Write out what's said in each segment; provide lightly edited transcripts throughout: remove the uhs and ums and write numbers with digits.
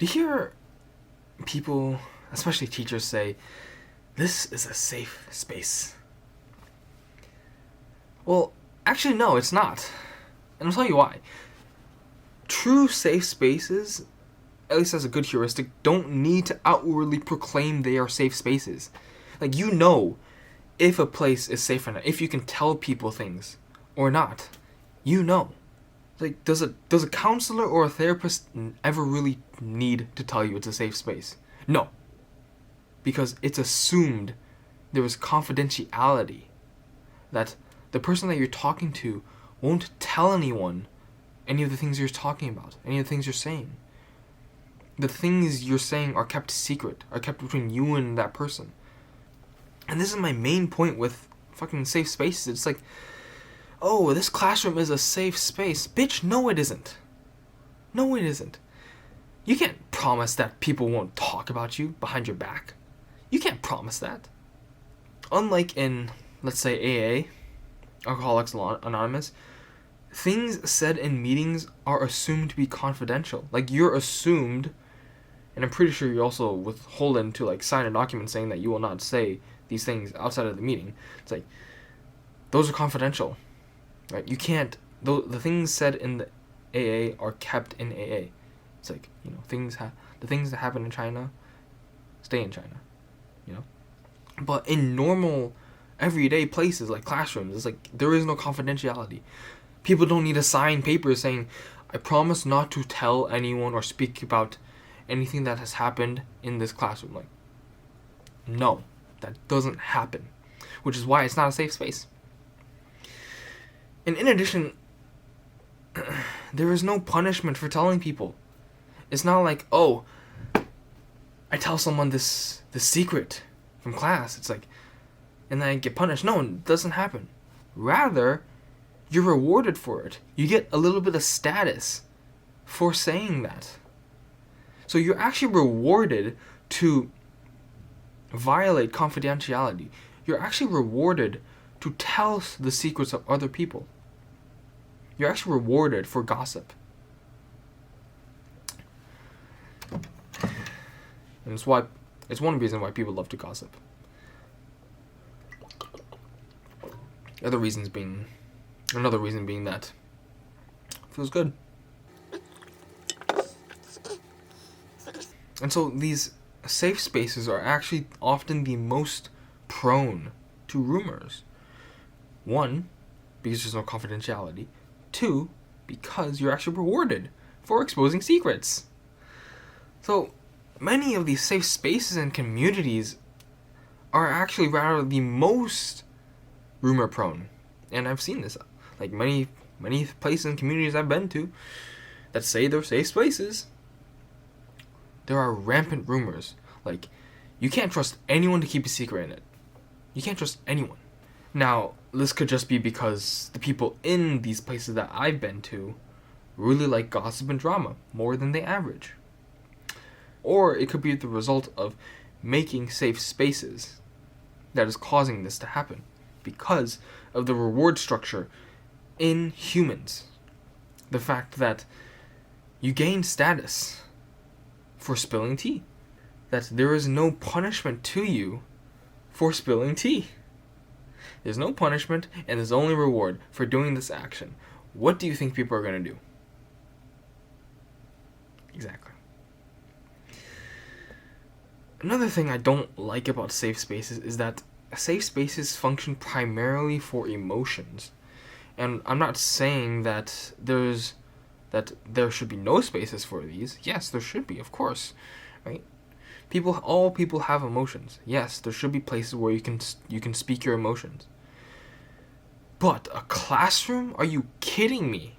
You hear people, especially teachers, say, "This is a safe space." Well, actually, no, it's not. And I'll tell you why. True safe spaces, at least as a good heuristic, don't need to outwardly proclaim they are safe spaces. Like, you know if a place is safe or not, if you can tell people things or not. You know. Like, does a counselor or a therapist ever really need to tell you it's a safe space? No. Because it's assumed there is confidentiality. That the person that you're talking to won't tell anyone any of the things you're talking about, any of the things you're saying. The things you're saying are kept secret, are kept between you and that person. And this is my main point with fucking safe spaces. It's like, oh, this classroom is a safe space. Bitch, no it isn't. No it isn't. You can't promise that people won't talk about you behind your back. You can't promise that. Unlike in, let's say, AA, Alcoholics Anonymous, things said in meetings are assumed to be confidential. Like, you're assumed, and I'm pretty sure you're also withholden to, like, sign a document saying that you will not say these things outside of the meeting. It's like, those are confidential, right? You can't, the things said in the AA are kept in AA. It's like, you know, the things that happen in China stay in China, you know? But in normal, everyday places like classrooms, it's like, there is no confidentiality. People don't need to sign papers saying, I promise not to tell anyone or speak about anything that has happened in this classroom. Like, no, that doesn't happen. Which is why it's not a safe space. And in addition, there is no punishment for telling people. It's not like, oh, I tell someone this secret from class. It's like, and then I get punished. No, it doesn't happen. Rather, you're rewarded for it. You get a little bit of status for saying that. So you're actually rewarded to violate confidentiality. You're actually rewarded to tell the secrets of other people. You're actually rewarded for gossip. And it's one reason why people love to gossip. Another reason being that it feels good. And so these safe spaces are actually often the most prone to rumors. One, because there's no confidentiality. Two, because you're actually rewarded for exposing secrets. So many of these safe spaces and communities are actually rather the most rumor prone. And I've seen this. Like many places and communities I've been to that say they're safe spaces, there are rampant rumors. Like, you can't trust anyone to keep a secret in it. You can't trust anyone. Now, this could just be because the people in these places that I've been to really like gossip and drama more than the average. Or it could be the result of making safe spaces that is causing this to happen because of the reward structure in humans. The fact that you gain status for spilling tea. That there is no punishment to you for spilling tea. There's no punishment and there's only reward for doing this action. What do you think people are going to do? Exactly. Another thing I don't like about safe spaces is that safe spaces function primarily for emotions. And I'm not saying that there should be no spaces for these. Yes, there should be, of course, right? All people have emotions. Yes, there should be places where you can speak your emotions. But a classroom? Are you kidding me?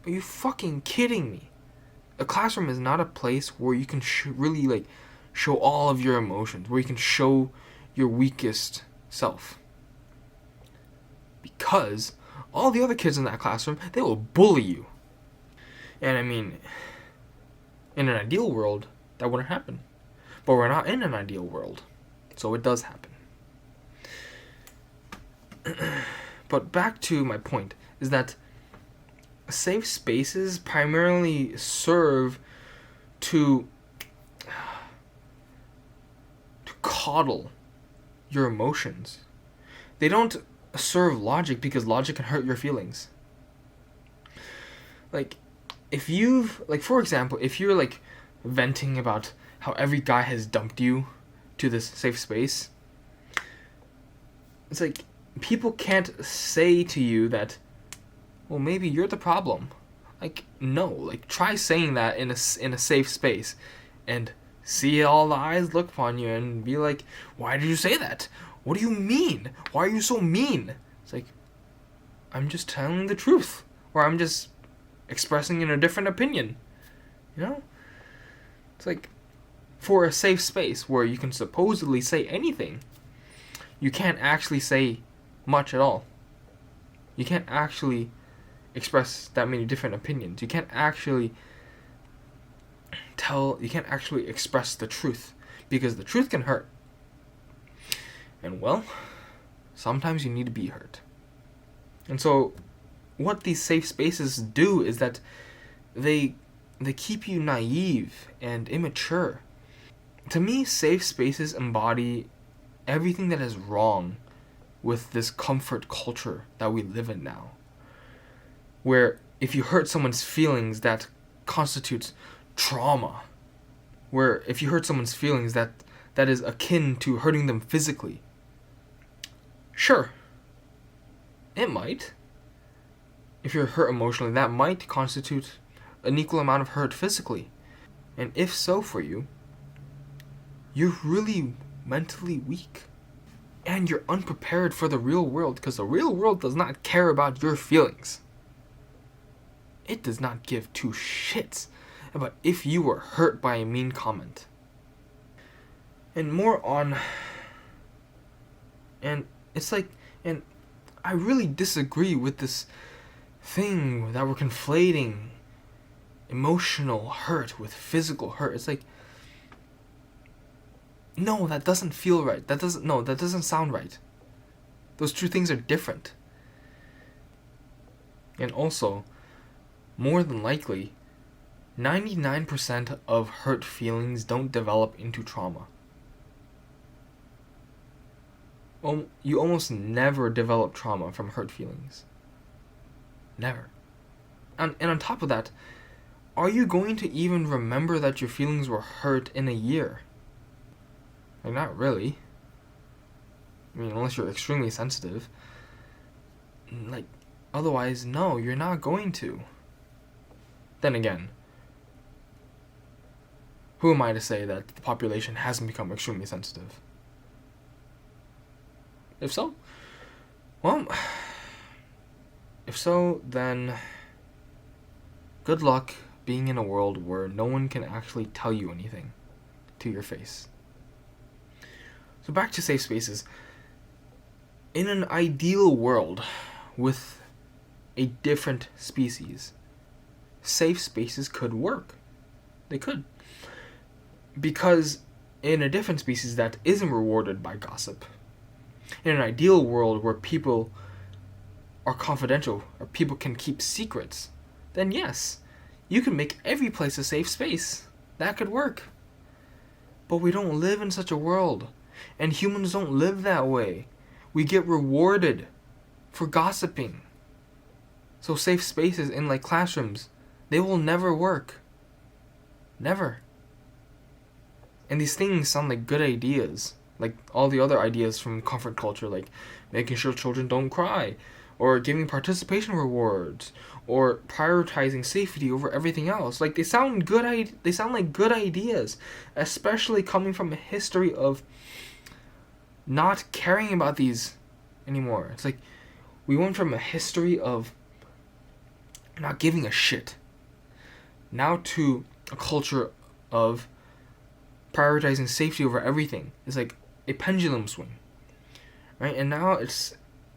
Are you fucking kidding me? A classroom is not a place where you can really show all of your emotions, where you can show your weakest self. Because all the other kids in that classroom, they will bully you. And I mean, in an ideal world, that wouldn't happen. But we're not in an ideal world, so it does happen. But back to my point, is that safe spaces primarily serve to coddle your emotions. They don't serve logic because logic can hurt your feelings. Like, for example, if you're like venting about how every guy has dumped you to this safe space, it's like people can't say to you that, well, maybe you're the problem. Like, no, like try saying that in a safe space and see all the eyes look upon you and be like, why did you say that? What do you mean? Why are you so mean? It's like, I'm just telling the truth, or I'm just expressing in a different opinion. You know? It's like, for a safe space where you can supposedly say anything, you can't actually say much at all. You can't actually express that many different opinions. You can't actually express the truth, because the truth can hurt. And well, sometimes you need to be hurt. And so what these safe spaces do is that they keep you naive and immature. To me, safe spaces embody everything that is wrong with this comfort culture that we live in now, where if you hurt someone's feelings, that constitutes trauma. Where if you hurt someone's feelings, that is akin to hurting them physically. Sure, it might. If you're hurt emotionally, that might constitute an equal amount of hurt physically. And if so for you, you're really mentally weak. And you're unprepared for the real world, because the real world does not care about your feelings. It does not give two shits about if you were hurt by a mean comment. And more on... And it's like... And I really disagree with this thing that we're conflating emotional hurt with physical hurt. It's like... No, that doesn't feel right. That doesn't sound right. Those two things are different. And also, more than likely, 99% of hurt feelings don't develop into trauma. You almost never develop trauma from hurt feelings. Never. And on top of that, are you going to even remember that your feelings were hurt in a year? Like, not really. I mean, unless you're extremely sensitive. Like, otherwise, no, you're not going to. Then again, who am I to say that the population hasn't become extremely sensitive? If so, then good luck being in a world where no one can actually tell you anything to your face. So back to safe spaces. In an ideal world with a different species, safe spaces could work. They could. Because in a different species that isn't rewarded by gossip, in an ideal world where people are confidential, or people can keep secrets, then yes, you can make every place a safe space. That could work. But we don't live in such a world. And humans don't live that way. We get rewarded for gossiping. So safe spaces in like classrooms, they will never work. Never. And these things sound like good ideas. Like all the other ideas from comfort culture, like making sure children don't cry, or giving participation rewards, or prioritizing safety over everything else. Like they sound like good ideas, especially coming from a history of not caring about these anymore. It's like we went from a history of not giving a shit now to a culture of prioritizing safety over everything. It's like a pendulum swing, right? And now it's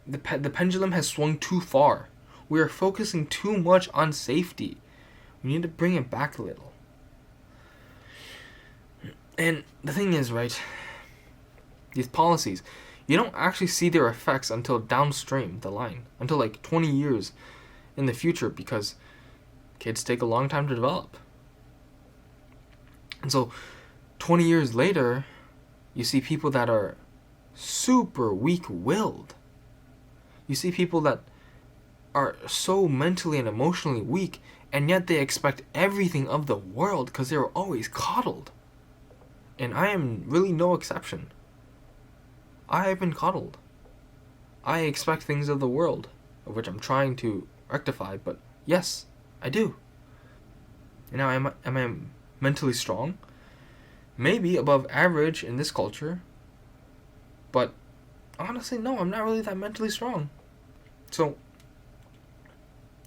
the pendulum has swung too far. We are focusing too much on safety. We need to bring it back a little. And the thing is, right, these policies, you don't actually see their effects until downstream the line, until like 20 years in the future, because kids take a long time to develop. And so 20 years later, you see people that are super weak-willed. You see people that are so mentally and emotionally weak, and yet they expect everything of the world because they were always coddled. And I am really no exception. I have been coddled. I expect things of the world, of which I'm trying to rectify, but yes, I do. And now, am I mentally strong? Maybe above average in this culture, but honestly, no, I'm not really that mentally strong. So,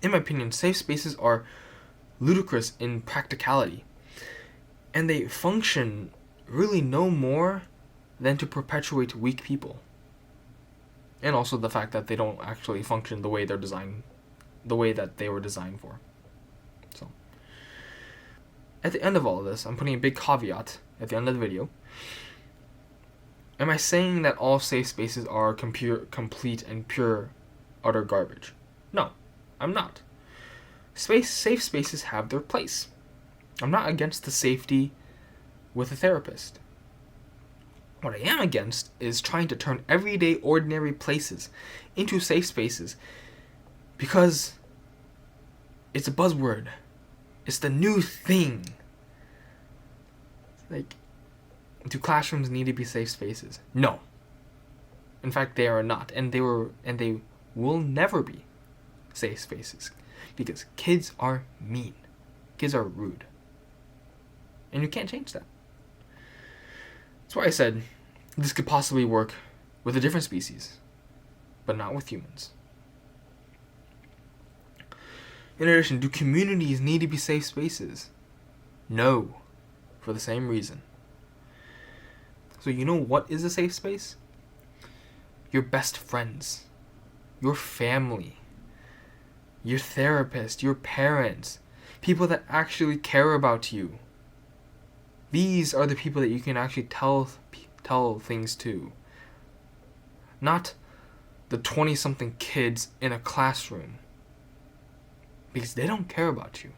in my opinion, safe spaces are ludicrous in practicality, and they function really no more than to perpetuate weak people. And also the fact that they don't actually function the way they're designed, the way that they were designed for. So, at the end of all of this, I'm putting a big caveat at the end of the video. Am I saying that all safe spaces are complete and pure utter garbage? No, I'm not. Safe spaces have their place. I'm not against the safety with a therapist. What I am against is trying to turn everyday, ordinary places into safe spaces because it's a buzzword. It's the new thing. Like, do classrooms need to be safe spaces? No. In fact, they are not, and they will never be safe spaces because kids are mean. Kids are rude. And you can't change that. That's why I said this could possibly work with a different species, but not with humans. In addition, do communities need to be safe spaces? No, for the same reason. So you know what is a safe space? Your best friends, your family, your therapist, your parents, people that actually care about you. These are the people that you can actually tell things to. Not the 20-something kids in a classroom. Because they don't care about you.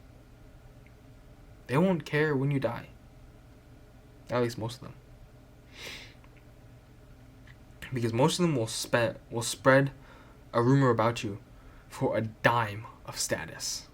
They won't care when you die. At least most of them. Because most of them will spread a rumor about you for a dime of status.